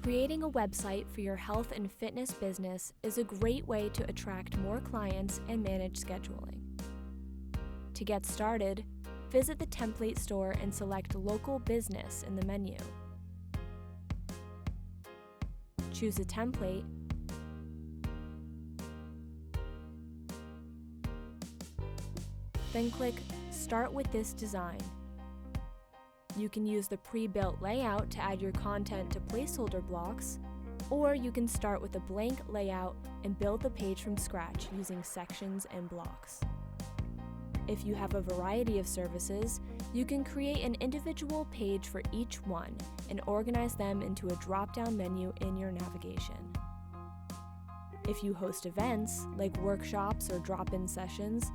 Creating a website for your health and fitness business is a great way to attract more clients and manage scheduling. To get started, visit the template store and select Local Business in the menu. Choose a template, then click Start with this design. You can use the pre-built layout to add your content to placeholder blocks, or you can start with a blank layout and build the page from scratch using sections and blocks. If you have a variety of services, you can create an individual page for each one and organize them into a drop-down menu in your navigation. If you host events, like workshops or drop-in sessions,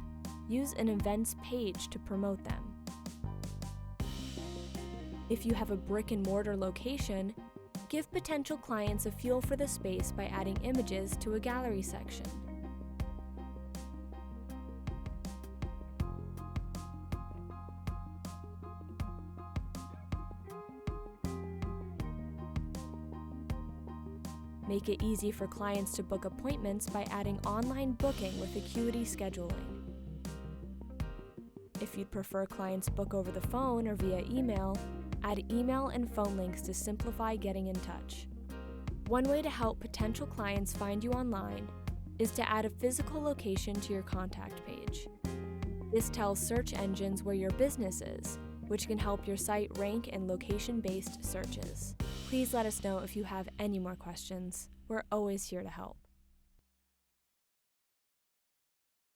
use an events page to promote them. If you have a brick-and-mortar location, give potential clients a feel for the space by adding images to a gallery section. Make it easy for clients to book appointments by adding online booking with Acuity scheduling. If you'd prefer clients book over the phone or via email, add email and phone links to simplify getting in touch. One way to help potential clients find you online is to add a physical location to your contact page. This tells search engines where your business is, which can help your site rank in location-based searches. Please let us know if you have any more questions. We're always here to help.